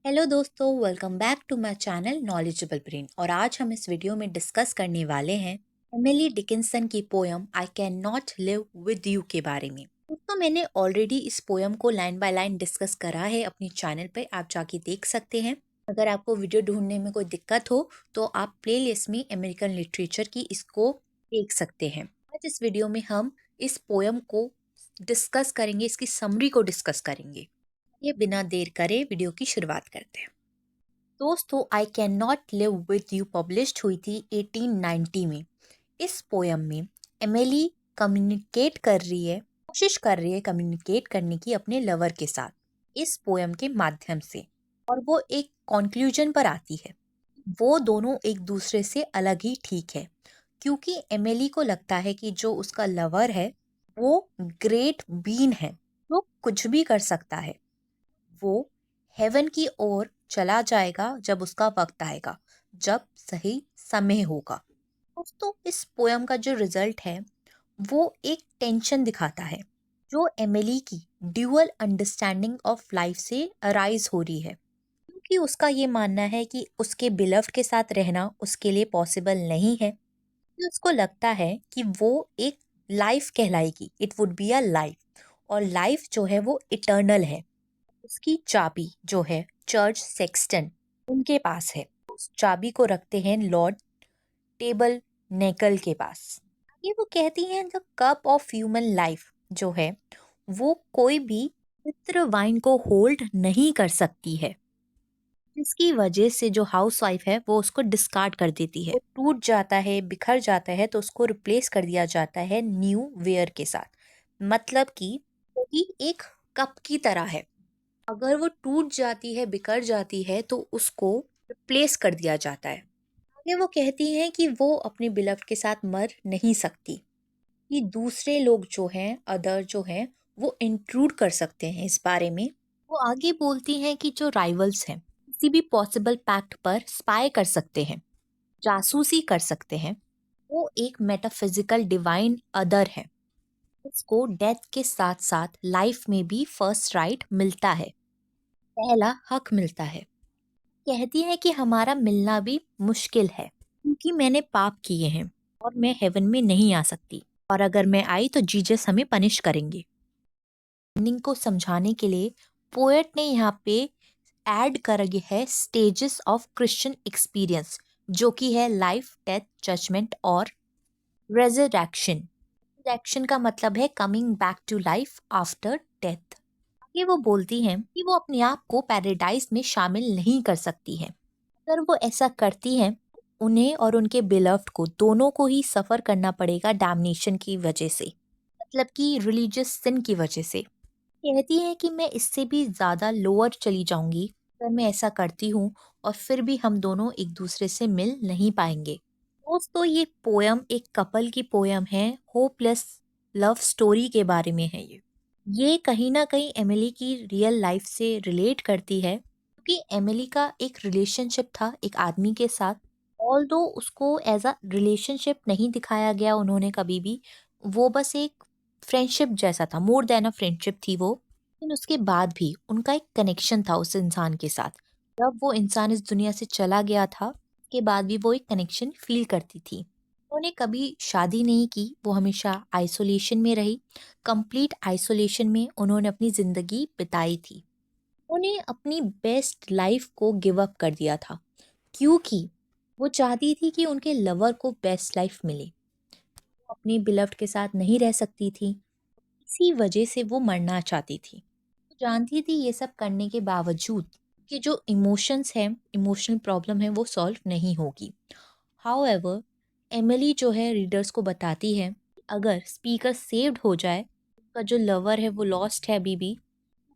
Hello दोस्तों, welcome back to my channel Knowledgeable Brain. और आज हम इस वीडियो में डिस्कस करने वाले हैं एमिली डिकिंसन की poem I can not live with you के बारे में। दोस्तों, मैंने ऑलरेडी इस पोयम को लाइन बाय लाइन डिस्कस करा है अपनी चैनल पे, आप जाके देख सकते हैं। अगर आपको वीडियो ढूंढने में कोई दिक्कत हो तो आप प्लेलिस्ट में अमेरिकन लिटरेचर की इसको देख सकते हैं। आज इस वीडियो में हम इस पोयम को डिस्कस करेंगे, इसकी समरी को डिस्कस करेंगे। ये बिना देर करे वीडियो की शुरुआत करते हैं। दोस्तों, I can not live with you published हुई थी 1890 में। इस पोयम में एमिली कम्युनिकेट कर रही है, कोशिश कर रही है कम्युनिकेट करने की अपने लवर के साथ इस पोयम के माध्यम से। और वो एक कंक्लूजन पर आती है, वो दोनों एक दूसरे से अलग ही ठीक है, क्योंकि एमिली को लगता है कि जो उसका लवर है वो ग्रेट बीन है, वो कुछ भी कर सकता है। वो हेवन की ओर चला जाएगा जब उसका वक्त आएगा, जब सही समय होगा। दोस्तों, इस पोयम का जो रिजल्ट है वो एक टेंशन दिखाता है जो एमिली की ड्यूअल अंडरस्टैंडिंग ऑफ लाइफ से अराइज हो रही है, क्योंकि उसका ये मानना है कि उसके बिलव्ड के साथ रहना उसके लिए पॉसिबल नहीं है। उसको लगता है कि वो एक लाइफ कहलाएगी, it would be a life, और लाइफ जो है वो इटर्नल है। उसकी चाबी जो है चर्च सेक्सटन उनके पास है। उस चाबी को रखते हैं लॉर्ड टेबल नेकल के पास। ये वो कहती हैं the cup of human life जो है वो कोई भी पवित्र वाइन को होल्ड नहीं कर सकती है, जिसकी वजह से जो हाउस वाइफ है वो उसको डिस्कार्ड कर देती है। वो टूट जाता है, बिखर जाता है, तो उसको रिप्लेस कर दिया जाता है न्यू वेयर के साथ। मतलब कि वो भी एक कप की तरह है, अगर वो टूट जाती है, बिखर जाती है, तो उसको रिप्लेस कर दिया जाता है। आगे वो कहती हैं कि वो अपने बिलव्ड के साथ मर नहीं सकती, कि दूसरे लोग जो हैं, अदर जो हैं, वो इंट्रूड कर सकते हैं इस बारे में। वो आगे बोलती हैं कि जो राइवल्स हैं किसी भी पॉसिबल पैक्ट पर स्पाई कर सकते हैं, जासूसी कर सकते हैं। वो एक मेटाफिजिकल डिवाइन अदर है, उसको डेथ के साथ साथ लाइफ में भी फर्स्ट राइट मिलता है, पहला हक मिलता है। कहती है कि हमारा मिलना भी मुश्किल है, क्योंकि मैंने पाप किए हैं और मैं हेवन में नहीं आ सकती, और अगर मैं आई तो जीसस हमें पनिश करेंगे। मीनिंग को समझाने के लिए पोएट ने यहाँ पे ऐड कर है स्टेजेस ऑफ क्रिश्चियन एक्सपीरियंस, जो कि है लाइफ, डेथ, जजमेंट और रेजरेक्शन। रेजरेक्शन का मतलब है coming back to life after death. ये वो बोलती हैं कि वो अपने आप को पैराडाइज में शामिल नहीं कर सकती है। अगर वो ऐसा करती हैं, उन्हें और उनके बिलव्ड को दोनों को ही सफर करना पड़ेगा डैम्नेशन की वजह से, मतलब कि रिलीजियस सिन की वजह से। कहती है कि मैं इससे भी ज्यादा लोअर चली जाऊंगी अगर मैं ऐसा करती हूँ, और फिर भी हम दोनों एक दूसरे से मिल नहीं पाएंगे। दोस्तों, ये पोयम एक कपल की पोयम है, होपलेस लव स्टोरी के बारे में है। ये कहीं ना कहीं एमिली की रियल लाइफ से रिलेट करती है, क्योंकि एमिली का एक रिलेशनशिप था एक आदमी के साथ। ऑल्दो उसको एज अ रिलेशनशिप नहीं दिखाया गया उन्होंने कभी भी, वो बस एक फ्रेंडशिप जैसा था, मोर देन अ फ्रेंडशिप थी वो। लेकिन उसके बाद भी उनका एक कनेक्शन था उस इंसान के साथ। जब वो इंसान इस दुनिया से चला गया था, के बाद भी वो एक कनेक्शन फील करती थी। उन्होंने कभी शादी नहीं की, वो हमेशा आइसोलेशन में रही। कंप्लीट आइसोलेशन में उन्होंने अपनी जिंदगी बिताई थी। उन्हें अपनी बेस्ट लाइफ को गिव अप कर दिया था, क्योंकि वो चाहती थी कि उनके लवर को बेस्ट लाइफ मिले। वो अपने बिलव्ड के साथ नहीं रह सकती थी, इसी वजह से वो मरना चाहती थी। वो जानती थी ये सब करने के बावजूद कि जो इमोशंस हैं, इमोशनल प्रॉब्लम है, वो सॉल्व नहीं होगी। हाउएवर, एमिली जो है रीडर्स को बताती है अगर स्पीकर सेव्ड हो जाए, उसका जो लवर है वो लॉस्ट है अभी भी,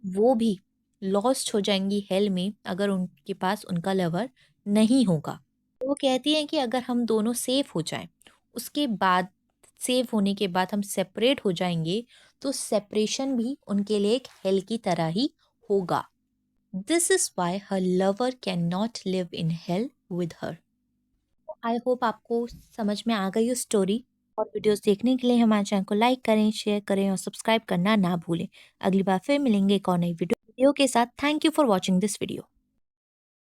वो भी लॉस्ट हो जाएंगी हेल में अगर उनके पास उनका लवर नहीं होगा। तो वो कहती हैं कि अगर हम दोनों सेफ हो जाएं, उसके बाद सेफ होने के बाद हम सेपरेट हो जाएंगे, तो सेपरेशन भी उनके लिए एक हेल की तरह ही होगा। This is why her lover can not live in hell with her. I hope आपको समझ में आ गई हो स्टोरी। और वीडियोस देखने के लिए हमारे चैनल को लाइक करें, शेयर करें और सब्सक्राइब करना ना भूलें। अगली बार फिर मिलेंगे एक और नई वीडियो के साथ। Thank you for watching this video.